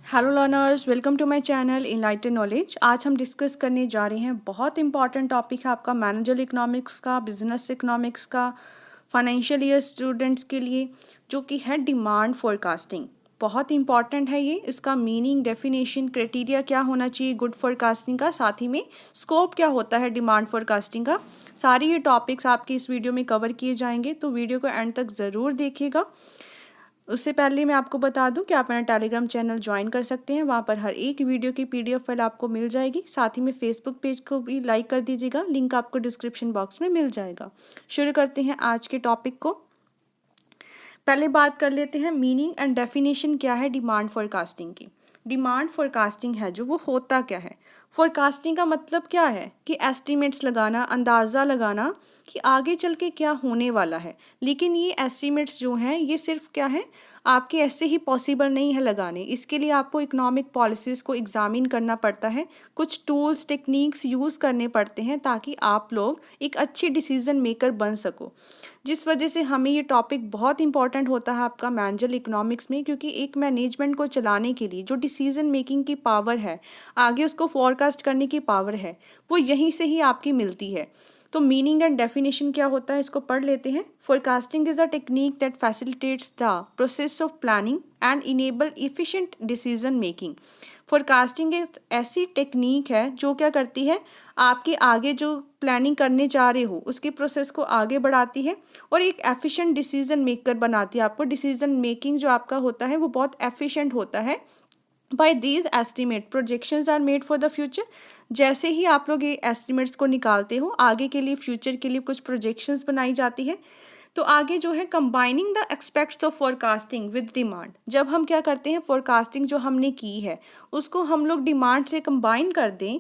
Hello learners, welcome to my channel enlighten knowledge. आज हम discuss करने जा रहे हैं बहुत इंपॉर्टेंट टॉपिक है आपका मैनेजर इकोनॉमिक्स का, बिजनेस इकोनॉमिक्स का, फाइनेंशियल ईयर स्टूडेंट्स के लिए, जो कि है डिमांड फोरकास्टिंग। बहुत इंपॉर्टेंट है ये। इसका मीनिंग, डेफिनेशन, क्राइटेरिया क्या होना चाहिए गुड फोरकास्टिंग का, साथ ही में स्कोप क्या होता है डिमांड फोरकास्टिंग का, सारी ये टॉपिक्स आपके इस वीडियो में कवर किए जाएंगे। तो वीडियो को एंड तक ज़रूर देखिएगा। उससे पहले मैं आपको बता दूं कि आप मेरा टेलीग्राम चैनल ज्वाइन कर सकते हैं। वहाँ पर हर एक वीडियो की पीडीएफ फाइल आपको मिल जाएगी। साथ ही में फेसबुक पेज को भी लाइक कर दीजिएगा, लिंक आपको डिस्क्रिप्शन बॉक्स में मिल जाएगा। शुरू करते हैं आज के टॉपिक को। पहले बात कर लेते हैं मीनिंग एंड डेफिनेशन क्या है डिमांड फोरकास्टिंग की। डिमांड फोरकास्टिंग है जो, वो होता क्या है। फोरकास्टिंग का मतलब क्या है कि एस्टिमेट्स लगाना, अंदाज़ा लगाना कि आगे चल के क्या होने वाला है। लेकिन ये एस्टिमेट्स जो हैं ये सिर्फ क्या है, आपके ऐसे ही पॉसिबल नहीं है लगाने। इसके लिए आपको इकोनॉमिक पॉलिसीज़ को एग्जामिन करना पड़ता है, कुछ टूल्स टेक्निक्स यूज़ करने पड़ते हैं ताकि आप लोग एक अच्छे डिसीजन मेकर बन सको। जिस वजह से हमें ये टॉपिक बहुत इंपॉर्टेंट होता है आपका मैनेजर इकोनॉमिक्स में, क्योंकि एक मैनेजमेंट को चलाने के लिए जो डिसीजन मेकिंग की पावर है, आगे उसको फोरकास्ट करने की पावर है, वो यहीं से ही आपकी मिलती है। तो मीनिंग एंड डेफिनेशन क्या होता है, इसको पढ़ लेते हैं। Forecasting is a technique that facilitates the process of planning and enable efficient decision making. Forecasting एक ऐसी टेक्निक है जो क्या करती है, आपके आगे जो प्लानिंग करने जा रहे हो उसके प्रोसेस को आगे बढ़ाती है और एक एफिशिएंट डिसीजन मेकर बनाती है आपको। डिसीजन मेकिंग जो आपका होता है वो बहुत एफिशिएंट होता है। By these estimate projections are made for the future. जैसे ही आप लोग ये एस्टिमेट्स को निकालते हो, आगे के लिए, फ्यूचर के लिए कुछ प्रोजेक्शंस बनाई जाती है। तो आगे जो है, combining the aspects of forecasting with demand. जब हम क्या करते हैं, फोरकास्टिंग जो हमने की है उसको हम लोग डिमांड से कंबाइन कर दें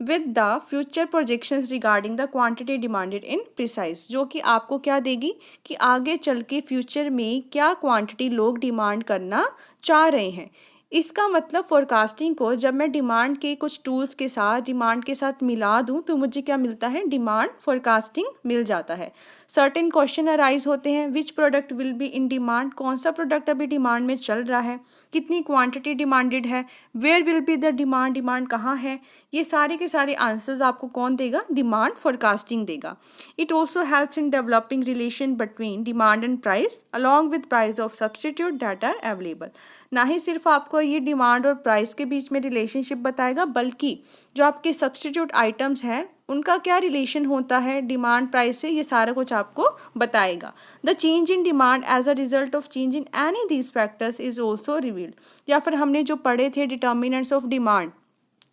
with the future projections regarding the quantity demanded in precise, जो कि आपको क्या देगी कि आगे चल के फ्यूचर में क्या क्वांटिटी लोग डिमांड करना चाह रहे हैं। इसका मतलब फोरकास्टिंग को जब मैं डिमांड के कुछ टूल्स के साथ, डिमांड के साथ मिला दूं तो मुझे क्या मिलता है, डिमांड फोरकास्टिंग मिल जाता है। सर्टेन क्वेश्चन अराइज होते हैं, which product will be in demand, कौन सा प्रोडक्ट अभी डिमांड में चल रहा है, कितनी क्वांटिटी डिमांडेड है, where will be the demand, demand कहाँ है। ये सारे के सारे आंसर्स आपको कौन देगा, डिमांड फोरकास्टिंग देगा। It also helps in developing relation between demand and price along with price of substitute that are available. ना ही सिर्फ आपको ये डिमांड और प्राइस के बीच में रिलेशनशिप बताएगा, बल्कि जो आपके सब्सटीट्यूट आइटम्स हैं उनका क्या रिलेशन होता है डिमांड प्राइस से, ये सारा कुछ आपको बताएगा। The change in demand as a result of change in any these factors is also revealed. या फिर हमने जो पढ़े थे डिटर्मिनेंट्स ऑफ डिमांड,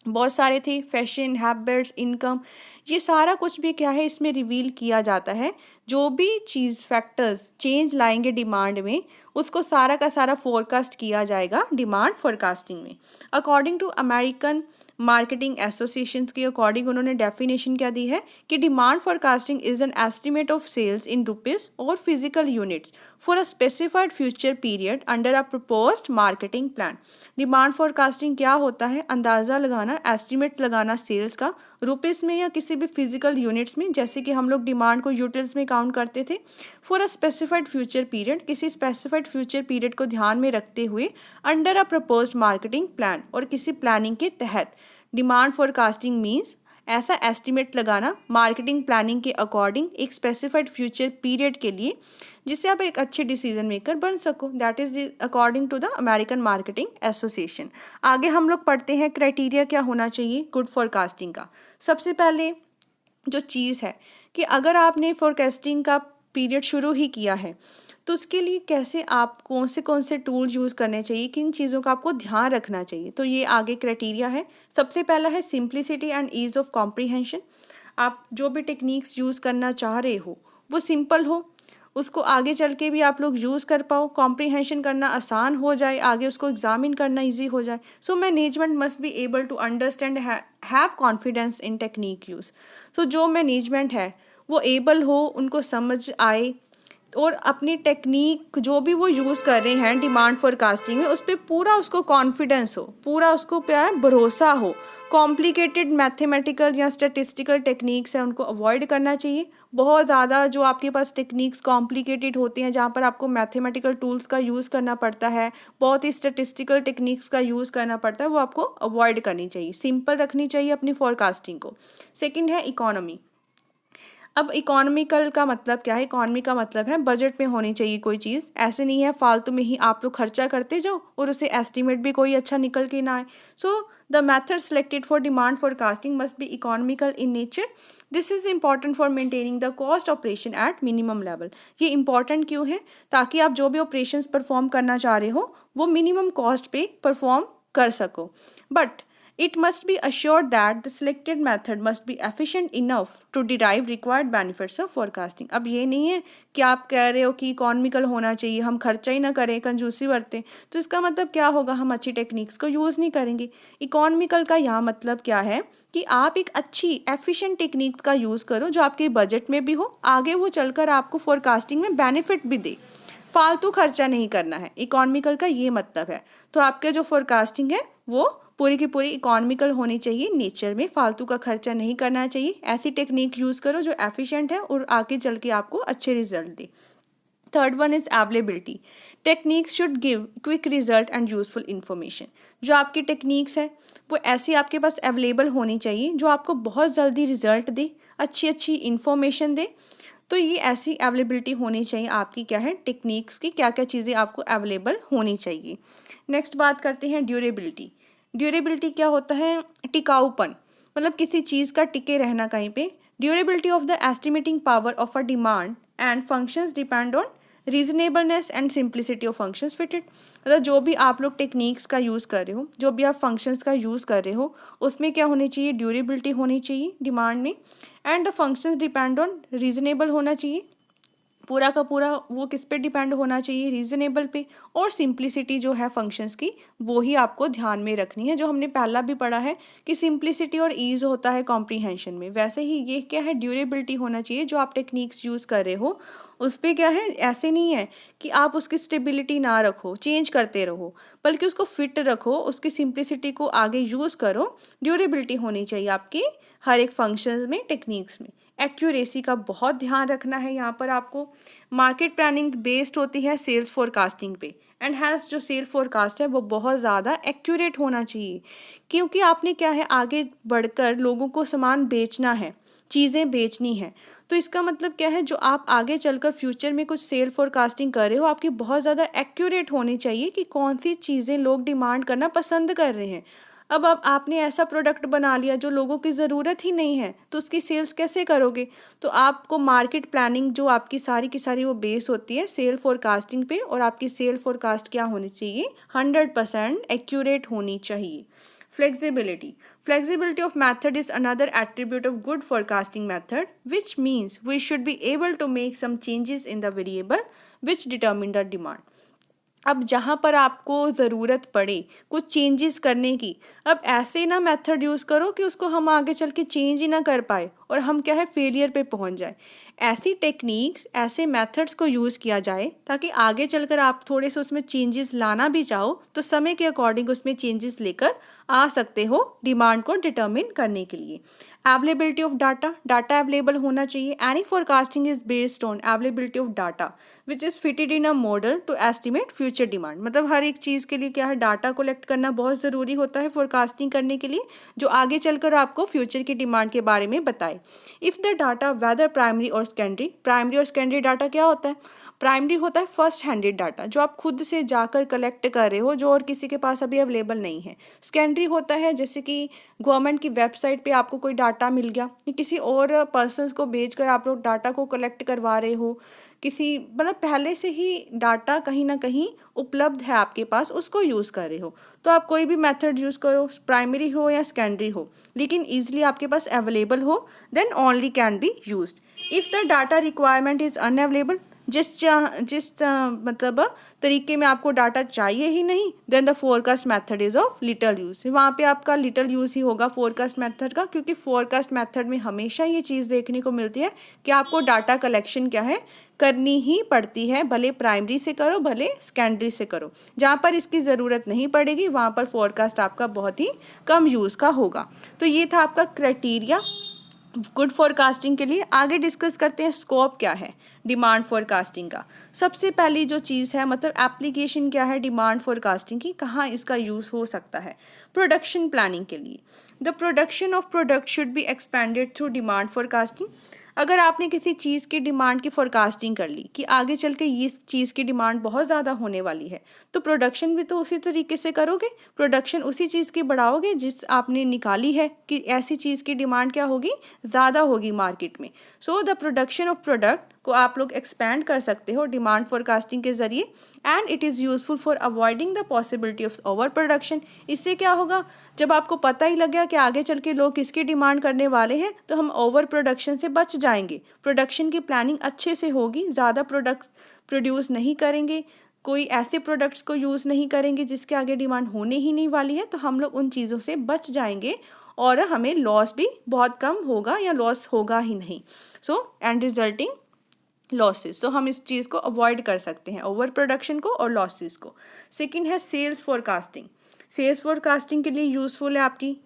बहुत सारे थे, फैशन, हैबिट्स, इनकम, ये सारा कुछ भी क्या है इसमें रिवील किया जाता है। जो भी चीज़ फैक्टर्स चेंज लाएंगे डिमांड में, उसको सारा का सारा फोरकास्ट किया जाएगा डिमांड फोरकास्टिंग में। According to American marketing association के अकॉर्डिंग उन्होंने डेफिनेशन क्या दी है कि demand forecasting is an estimate of sales in rupees और physical units for a specified future period under a proposed marketing plan. Demand forecasting क्या होता है, अंदाज़ा लगाना, एस्टिमेट लगाना सेल्स का, रुपीज़ में या किसी भी फिजिकल यूनिट्स में, जैसे कि हम लोग डिमांड को यूटिल्स में काउंट करते थे, for a specified future period, किसी स्पेसिफाइड फ्यूचर पीरियड को ध्यान में रखते हुए, under a proposed marketing plan, और किसी प्लानिंग के तहत। डिमांड फोरकास्टिंग मीन्स ऐसा एस्टिमेट लगाना मार्केटिंग प्लानिंग के अकॉर्डिंग एक स्पेसिफाइड फ्यूचर पीरियड के लिए, जिससे आप एक अच्छे डिसीजन मेकर बन सको। That is according to the American marketing Association. आगे हम लोग पढ़ते हैं क्राइटेरिया क्या होना चाहिए गुड फोरकास्टिंग का। सबसे पहले जो चीज़ है कि अगर आपने फोरकास्टिंग का पीरियड शुरू ही किया है तो उसके लिए कैसे आप कौन से टूल यूज़ करने चाहिए, किन चीज़ों का आपको ध्यान रखना चाहिए, तो ये आगे क्राइटेरिया है। सबसे पहला है simplicity and ease of comprehension. आप जो भी टेक्निक्स यूज़ करना चाह रहे हो वो सिंपल हो, उसको आगे चल के भी आप लोग यूज़ कर पाओ, कॉम्प्रीहेंशन करना आसान हो जाए, आगे उसको एग्जामिन करना ईजी हो जाए। So management must be able to understand, have confidence in technique use. तो जो मैनेजमेंट है वो एबल हो, उनको समझ आए और अपनी टेक्निक जो भी वो यूज़ कर रहे हैं डिमांड फोरकास्टिंग में, उस पर पूरा उसको कॉन्फिडेंस हो, पूरा उसको क्या है भरोसा हो। कॉम्प्लिकेटेड मैथमेटिकल या स्टैटिस्टिकल टेक्निक्स है उनको अवॉइड करना चाहिए। बहुत ज़्यादा जो आपके पास टेक्निक्स कॉम्प्लिकेटेड होते हैं, जहाँ पर आपको मैथमेटिकल टूल्स का यूज़ करना पड़ता है, बहुत ही स्टैटिस्टिकल टेक्निक्स का यूज़ करना पड़ता है, वो आपको अवॉइड करनी चाहिए। सिंपल रखनी चाहिए अपनी फोरकास्टिंग को। सेकेंड है इकोनॉमी। अब इकोनॉमिकल का मतलब क्या है? इकोनॉमी का मतलब है बजट में होनी चाहिए कोई चीज़, ऐसे नहीं है फालतू में ही आप लोग खर्चा करते जाओ और उसे एस्टिमेट भी कोई अच्छा निकल के ना आए। So the method selected for demand forecasting must be economical in nature. This is important for maintaining the cost operation at minimum level. ये इंपॉर्टेंट क्यों है? ताकि आप जो भी ऑपरेशंस परफॉर्म करना चाह रहे हो वो मिनिमम कॉस्ट पे परफॉर्म कर सको। But it must be assured that the selected method must be efficient enough to derive required benefits of forecasting। अब ये नहीं है कि आप कह रहे हो कि इकोनॉमिकल होना चाहिए, हम खर्चा ही ना करें, कंजूसी बरतें, तो इसका मतलब क्या होगा? हम अच्छी टेक्निक्स को यूज़ नहीं करेंगे। इकोनॉमिकल का यहाँ मतलब क्या है कि आप एक अच्छी एफिशिएंट टेक्निक का यूज़ करो जो आपके बजट में भी हो, आगे वो चलकर आपको फोरकास्टिंग में बेनिफिट भी दे। फालतू खर्चा नहीं करना है, इकोनॉमिकल का ये मतलब है। तो आपके जो फोरकास्टिंग है वो पूरी की पूरी इकोनॉमिकल होनी चाहिए नेचर में, फालतू का खर्चा नहीं करना चाहिए। ऐसी टेक्निक यूज़ करो जो एफिशिएंट है और आगे चल के आपको अच्छे result they. Third one is availability. Techniques should give quick result and useful information. जो आपकी टेक्निक्स है वो ऐसी आपके पास अवेलेबल होनी चाहिए जो आपको बहुत जल्दी रिजल्ट दे, अच्छी अच्छी इन्फॉर्मेशन दे। तो ये ऐसी अवेलेबिलिटी होनी चाहिए आपकी क्या है टेक्निक्स की, क्या क्या चीज़ें आपको अवेलेबल होनी चाहिए। नेक्स्ट बात करते हैं ड्यूरेबिलिटी। ड्यूरेबिलिटी क्या होता है? टिकाऊपन, मतलब किसी चीज़ का टिके रहना कहीं पे। Durability of the estimating power of a demand and functions depend on reasonableness and simplicity of functions fitted. मतलब जो भी आप लोग टेक्निक्स का यूज़ कर रहे हो, जो भी आप फंक्शंस का यूज़ कर रहे हो, उसमें क्या होनी चाहिए? ड्यूरेबिलिटी होनी चाहिए डिमांड में, and the functions depend on reasonable होना चाहिए। पूरा का पूरा वो किस पे डिपेंड होना चाहिए? रीजनेबल पे। और सिंप्लिसिटी जो है फंक्शंस की वो ही आपको ध्यान में रखनी है, जो हमने पहला भी पढ़ा है कि सिंप्लिसिटी और ईज होता है कॉम्प्रीहेंशन में, वैसे ही ये क्या है? ड्यूरेबिलिटी होना चाहिए। जो आप टेक्निक्स यूज़ कर रहे हो उस पर क्या है, ऐसे नहीं है कि आप उसकी स्टेबिलिटी ना रखो, चेंज करते रहो, बल्कि उसको फिट रखो, उसकी सिंप्लिसिटी को आगे यूज़ करो। ड्यूरेबिलिटी होनी चाहिए आपकी हर एक फंक्शन में, टेक्निक्स में। एक्यूरेसी का बहुत ध्यान रखना है यहाँ पर आपको। मार्केट प्लानिंग बेस्ड होती है सेल्स फोरकास्टिंग पे, एंड हैज़ जो सेल फोरकास्ट है वो बहुत ज़्यादा एक्यूरेट होना चाहिए, क्योंकि आपने क्या है आगे बढ़कर लोगों को सामान बेचना है, चीज़ें बेचनी है। तो इसका मतलब क्या है? जो आप आगे चलकर फ्यूचर में कुछ सेल फोरकास्टिंग कर रहे हो, आपकी बहुत ज़्यादा एक्यूरेट होनी चाहिए कि कौन सी चीज़ें लोग डिमांड करना पसंद कर रहे हैं। अब आपने ऐसा प्रोडक्ट बना लिया जो लोगों की ज़रूरत ही नहीं है, तो उसकी सेल्स कैसे करोगे? तो आपको मार्केट प्लानिंग जो आपकी सारी की सारी वो बेस होती है सेल फोरकास्टिंग पे, और आपकी सेल फोरकास्ट क्या होनी चाहिए? 100% एक्यूरेट होनी चाहिए। Flexibility. Flexibility of method is another attribute of good forecasting method, which means we should be able to make some changes in the variable which determine the demand. अब जहाँ पर आपको ज़रूरत पड़े कुछ चेंजेस करने की, अब ऐसे ना मेथड यूज़ करो कि उसको हम आगे चल के चेंज ही ना कर पाए और हम क्या है फेलियर पे पहुँच जाए। ऐसी टेक्निक्स, ऐसे मेथड्स को यूज़ किया जाए ताकि आगे चलकर आप थोड़े से उसमें चेंजेस लाना भी चाहो तो समय के अकॉर्डिंग उसमें चेंजेस लेकर आ सकते हो डिमांड को डिटर्मिन करने के लिए। Availability of data, data available होना चाहिए। Any forecasting is based on availability of data which is fitted in a model to estimate future demand. मतलब हर एक चीज़ के लिए क्या है, डाटा कलेक्ट करना बहुत ज़रूरी होता है फोरकास्टिंग करने के लिए, जो आगे चलकर आपको फ्यूचर की डिमांड के बारे में बताए। If the data whether primary और सेकेंडरी, प्राइमरी और सेकेंडरी डाटा क्या होता है? प्राइमरी होता है फर्स्ट हैंडेड डाटा जो आप खुद से जाकर कलेक्ट कर रहे हो, जो और किसी के पास अभी अवेलेबल नहीं है। सेकेंडरी होता है जैसे कि गवर्नमेंट की वेबसाइट पे आपको कोई डाटा मिल गया, किसी और पर्सन्स को भेजकर आप लोग डाटा को कलेक्ट करवा रहे हो, किसी मतलब पहले से ही डाटा कहीं ना कहीं उपलब्ध है आपके पास, उसको यूज़ कर रहे हो। तो आप कोई भी मेथड यूज़ करो, प्राइमरी हो या सेकेंडरी हो, लेकिन ईजिली आपके पास अवेलेबल हो, then only can be used. If the data requirement is unavailable, जिस मतलब तरीके में आपको डाटा चाहिए ही नहीं, then the forecast method is of little use. वहाँ पे आपका लिटल यूज़ ही होगा फोरकास्ट मेथड का, क्योंकि फोरकास्ट मेथड में हमेशा ये चीज़ देखने को मिलती है कि आपको डाटा कलेक्शन क्या है करनी ही पड़ती है, भले प्राइमरी से करो भले सेकेंडरी से करो। जहाँ पर इसकी ज़रूरत नहीं पड़ेगी वहाँ पर फोरकास्ट आपका बहुत ही कम यूज़ का होगा। तो ये था आपका क्राइटेरिया गुड फोरकास्टिंग के लिए। आगे डिस्कस करते हैं स्कोप क्या है डिमांड फोरकास्टिंग का। सबसे पहली जो चीज़ है मतलब एप्लीकेशन क्या है डिमांड फोरकास्टिंग की, कहाँ इसका यूज़ हो सकता है। प्रोडक्शन प्लानिंग के लिए, the production of product should be expanded through demand forecasting. अगर आपने किसी चीज़ की डिमांड की फोरकास्टिंग कर ली कि आगे चल के ये चीज़ की डिमांड बहुत ज़्यादा होने वाली है, तो प्रोडक्शन भी तो उसी तरीके से करोगे। प्रोडक्शन उसी चीज़ की बढ़ाओगे जिस आपने निकाली है कि ऐसी चीज़ की डिमांड क्या होगी, ज़्यादा होगी मार्केट में। So the production of product को आप लोग एक्सपैंड कर सकते हो डिमांड फोरकास्टिंग के जरिए। And it is useful for avoiding the possibility of over production. इससे क्या होगा, जब आपको पता ही लग गया कि आगे चल के लोग किसकी डिमांड करने वाले हैं, तो हम ओवर प्रोडक्शन से बच जाएंगे। प्रोडक्शन की प्लानिंग अच्छे से होगी, ज़्यादा प्रोडक्ट प्रोड्यूस नहीं करेंगे, कोई ऐसे प्रोडक्ट्स को यूज़ नहीं करेंगे जिसके आगे डिमांड होने ही नहीं वाली है, तो हम लोग उन चीज़ों से बच जाएंगे और हमें लॉस भी बहुत कम होगा या लॉस होगा ही नहीं। So and resulting losses. So हम इस चीज़ को अवॉइड कर सकते हैं, ओवर प्रोडक्शन को और लॉसेस को। सेकंड है सेल्स फोरकास्टिंग। सेल्स फोरकास्टिंग के लिए यूज़फुल है आपकी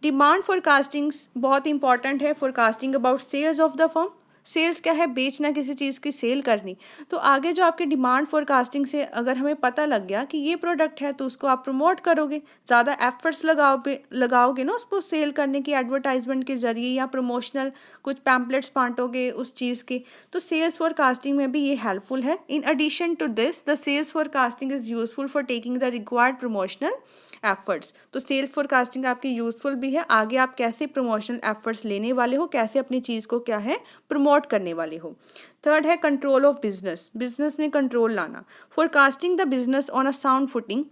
डिमांड फोरकास्टिंग, बहुत इंपॉर्टेंट है। Forecasting about sales of the firm. Sales क्या है, बेचना, किसी चीज़ की सेल करनी। तो आगे जो आपके डिमांड फोरकास्टिंग से अगर हमें पता लग गया कि ये प्रोडक्ट है, तो उसको आप प्रमोट करोगे, ज़्यादा एफर्ट्स लगाओगे ना उसको सेल करने की, एडवर्टाइजमेंट के जरिए या प्रमोशनल कुछ पैम्पलेट्स बांटोगे उस चीज़ के। तो सेल्स फोरकास्टिंग में भी ये हेल्पफुल है। In addition to this the sales forecasting is useful for taking the required promotional efforts. तो सेल्स फोरकास्टिंग आपकी यूजफुल भी है, आगे आप कैसे प्रमोशनल एफर्ट्स लेने वाले हो, कैसे अपनी चीज़ को क्या है प्रमोट करने वाले हो। थर्ड है कंट्रोल ऑफ बिजनेस, बिजनेस में कंट्रोल लाना। Forecasting the business on a sound footing.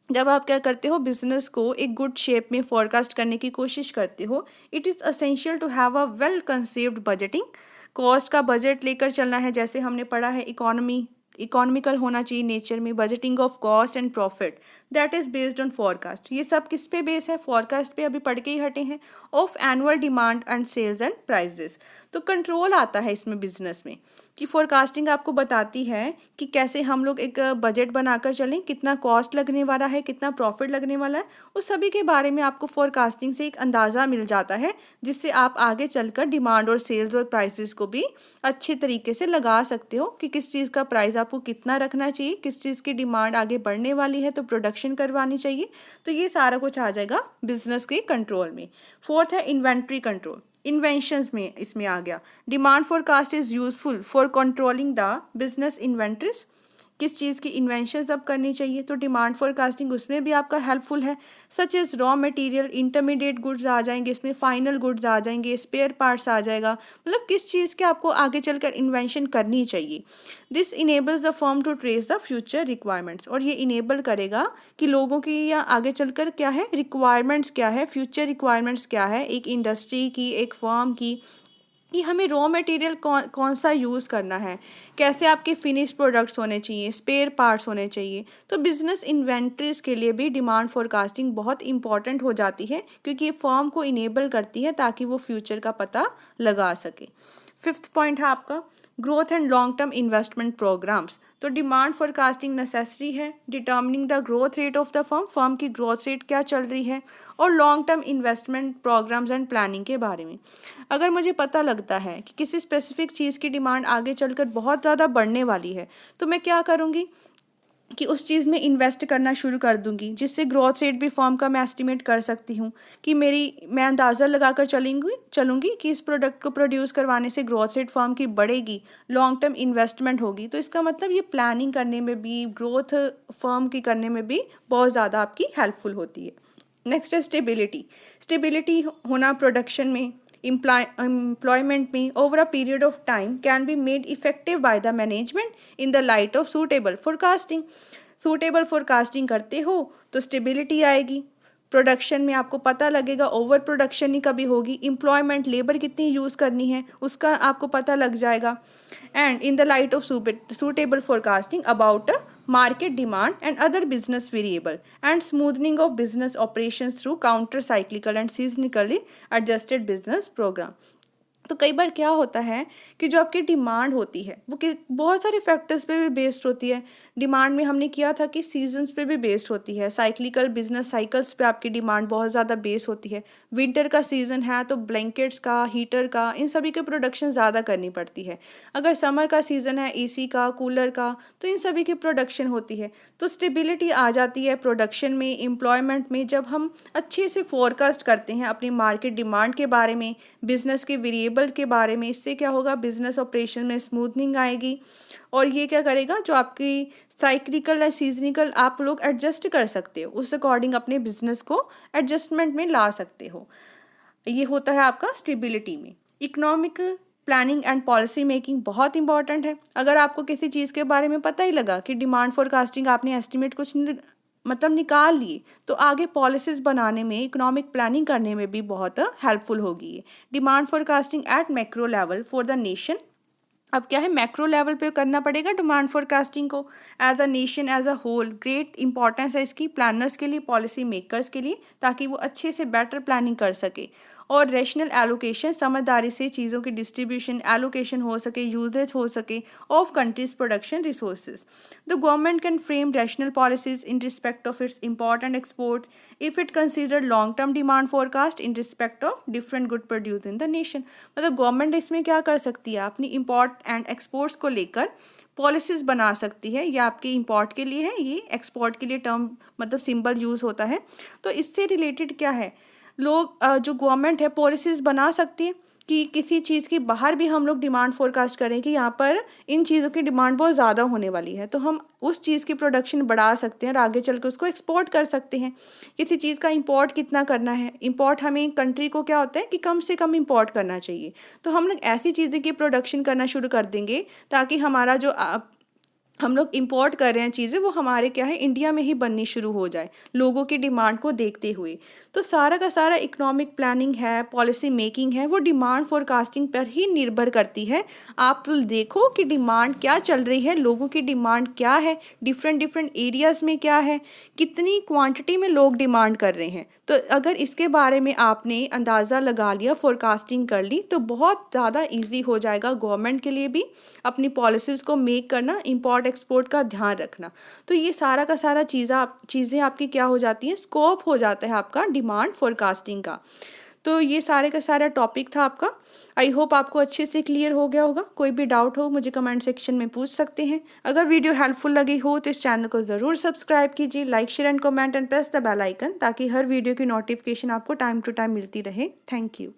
जब आप क्या करते हो, बिजनेस को एक गुड शेप में फोरकास्ट करने की कोशिश करते हो, it is essential to have a well conceived budgeting. Cost का बजट लेकर चलना है, जैसे हमने पढ़ा है इकोनॉमिकल होना चाहिए नेचर में, budgeting of cost and profit that is based on forecast. ये सब किस पे बेस है, फोरकास्ट पे, अभी पढ़ के ही हटे हैं। Of annual demand and sales and prices. तो कंट्रोल आता है इसमें बिजनेस में कि फोरकास्टिंग आपको बताती है कि कैसे हम लोग एक बजट बनाकर चलें, कितना कॉस्ट लगने वाला है, कितना प्रॉफिट लगने वाला है, उस सभी के बारे में आपको फोरकास्टिंग से एक अंदाज़ा मिल जाता है, जिससे आप आगे चलकर डिमांड और सेल्स और प्राइसेस को भी अच्छे तरीके से लगा सकते हो कि किस चीज़ का प्राइस आपको कितना रखना चाहिए, किस चीज़ की डिमांड आगे बढ़ने वाली है तो प्रोडक्शन करवानी चाहिए। तो ये सारा कुछ आ जाएगा बिजनेस के कंट्रोल में। फोर्थ है इन्वेंट्री कंट्रोल। इन्वेंशंस में इसमें आ गया, demand forecast is useful for controlling the business inventories. किस चीज़ की इन्वेंशंस अब करनी चाहिए, तो डिमांड फोरकास्टिंग उसमें भी आपका हेल्पफुल है। Such as raw material, intermediate goods आ जाएंगे इसमें, फाइनल गुड्स आ जाएंगे, स्पेयर पार्ट्स आ जाएगा, मतलब किस चीज़ के आपको आगे चलकर इन्वेंशन करनी चाहिए। This enables the firm to trace the future requirements. और ये इनेबल करेगा कि लोगों की या आगे चलकर क्या है रिक्वायरमेंट्स, क्या है फ्यूचर रिक्वायरमेंट्स, क्या है एक इंडस्ट्री की, एक फर्म की, कि हमें रॉ मटेरियल कौन सा यूज़ करना है, कैसे आपके फिनिश प्रोडक्ट्स होने चाहिए, स्पेयर पार्ट्स होने चाहिए। तो बिजनेस इन्वेंट्रीज के लिए भी डिमांड फोरकास्टिंग बहुत इंपॉर्टेंट हो जाती है, क्योंकि ये फर्म को इनेबल करती है ताकि वो फ्यूचर का पता लगा सके। फिफ्थ पॉइंट है आपका growth and long term investment programs. तो डिमांड फोरकास्टिंग नेसेसरी है determining the growth rate of the firm, firm की ग्रोथ रेट क्या चल रही है, और long term investment programs and planning के बारे में। अगर मुझे पता लगता है कि किसी स्पेसिफिक चीज़ की डिमांड आगे चलकर बहुत ज़्यादा बढ़ने वाली है, तो मैं क्या करूँगी कि उस चीज़ में इन्वेस्ट करना शुरू कर दूंगी, जिससे ग्रोथ रेट भी फर्म का मैं एस्टिमेट कर सकती हूँ कि मैं अंदाज़ा लगाकर चलूँगी कि इस प्रोडक्ट को प्रोड्यूस करवाने से ग्रोथ रेट फर्म की बढ़ेगी, लॉन्ग टर्म इन्वेस्टमेंट होगी। तो इसका मतलब ये प्लानिंग करने में भी, ग्रोथ फर्म की करने में भी बहुत ज़्यादा आपकी हेल्पफुल होती है। नेक्स्ट है स्टेबिलिटी। स्टेबिलिटी होना प्रोडक्शन में, employment में over a period of time can be made effective by the management in the light of suitable forecasting। suitable forecasting करते हो तो स्टेबिलिटी आएगी, प्रोडक्शन में आपको पता लगेगा ओवर प्रोडक्शन ही कभी होगी, एम्प्लॉयमेंट लेबर कितनी यूज़ करनी है उसका आपको पता लग जाएगा। And in the light of suitable forecasting about a market demand and other business variable and smoothing of business operations through counter cyclical and seasonally adjusted business program। तो कई बार क्या होता है कि जो आपकी डिमांड होती है वो कि बहुत सारे फैक्टर्स पे भी बेस्ड होती है। डिमांड में हमने किया था कि सीजन्स पे भी बेस्ड होती है, साइक्लिकल बिजनेस साइकिल्स पे आपकी डिमांड बहुत ज़्यादा बेस होती है। विंटर का सीज़न है तो ब्लैंकेट्स का, हीटर का, इन सभी की प्रोडक्शन ज़्यादा करनी पड़ती है। अगर समर का सीज़न है एसी का, कूलर का, तो इन सभी की प्रोडक्शन होती है। तो स्टेबिलिटी आ जाती है प्रोडक्शन में, एम्प्लॉयमेंट में, जब हम अच्छे से फोरकास्ट करते हैं अपनी मार्केट डिमांड के बारे में, बिजनेस के वेरिएबल के बारे में। इससे क्या होगा, बिजनेस ऑपरेशन में स्मूथनिंग आएगी और ये क्या करेगा, जो आपकी साइक्लिकल या सीजनिकल आप लोग एडजस्ट कर सकते हो, उस अकॉर्डिंग अपने बिजनेस को एडजस्टमेंट में ला सकते हो। ये होता है आपका स्टेबिलिटी में। Economic planning and policy making बहुत इंपॉर्टेंट है। अगर आपको किसी चीज़ के बारे में पता ही लगा कि डिमांड फोरकास्टिंग आपने एस्टिमेट कुछ मतलब निकाल लिए, तो आगे पॉलिसीज़ बनाने में, इकोनॉमिक प्लानिंग करने में भी बहुत हेल्पफुल होगी ये। Demand forecasting at macro level for the nation. अब क्या है, मैक्रो लेवल पे करना पड़ेगा डिमांड फोरकास्टिंग को as a nation, as a whole. Great importance है इसकी प्लानर्स के लिए, पॉलिसी मेकर्स के लिए, ताकि वो अच्छे से बेटर प्लानिंग कर सके। और रेशनल एलोकेशन, समझदारी से चीज़ों की डिस्ट्रीब्यूशन, एलोकेशन हो सके, यूजेज हो सके of countries production resources. The government can frame rational policies in respect of its import and exports if it consider long term demand forecast in respect of different good produce in the nation. मतलब government इसमें क्या कर सकती है, अपनी import and exports को लेकर policies बना सकती है। ये आपके इंपोर्ट के लिए है, ये एक्सपोर्ट के लिए टर्म मतलब सिंबल यूज़ होता है। तो इससे रिलेटेड क्या है, लोग जो गवर्नमेंट है पॉलिसीज़ बना सकती है कि किसी चीज़ की बाहर भी हम लोग डिमांड फोरकास्ट करें कि यहाँ पर इन चीज़ों की डिमांड बहुत ज़्यादा होने वाली है, तो हम उस चीज़ की प्रोडक्शन बढ़ा सकते हैं और आगे चल के उसको एक्सपोर्ट कर सकते हैं। किसी चीज़ का इंपोर्ट कितना करना है, इंपोर्ट हमें कंट्री को क्या होता है कि कम से कम इंपोर्ट करना चाहिए, तो हम लोग ऐसी चीज़ें की प्रोडक्शन करना शुरू कर देंगे ताकि हमारा जो हम लोग इंपोर्ट कर रहे हैं चीज़ें, वो हमारे क्या है इंडिया में ही बननी शुरू हो जाए, लोगों की डिमांड को देखते हुए। तो सारा का सारा इकोनॉमिक प्लानिंग है, पॉलिसी मेकिंग है, वो डिमांड फोरकास्टिंग पर ही निर्भर करती है। आप देखो कि डिमांड क्या चल रही है, लोगों की डिमांड क्या है, डिफरेंट डिफरेंट एरियाज़ में क्या है, कितनी क्वांटिटी में लोग डिमांड कर रहे हैं। तो अगर इसके बारे में आपने अंदाज़ा लगा लिया, फोरकास्टिंग कर ली, तो बहुत ज़्यादा ईजी हो जाएगा गवर्नमेंट के लिए भी अपनी पॉलिसीज़ को मेक करना, इंपोर्ट एक्सपोर्ट का ध्यान रखना। तो ये सारा का सारा चीज़ें आपकी क्या हो जाती हैं, स्कोप हो जाता है आपका डिमांड फोरकास्टिंग का। तो ये सारे का सारा टॉपिक था आपका। आई होप आपको अच्छे से क्लियर हो गया होगा। कोई भी डाउट हो मुझे कमेंट सेक्शन में पूछ सकते हैं। अगर वीडियो हेल्पफुल लगी हो तो इस चैनल को ज़रूर सब्सक्राइब कीजिए, like share and comment and press the bell icon, ताकि हर वीडियो की नोटिफिकेशन आपको टाइम टू टाइम मिलती रहे। Thank you.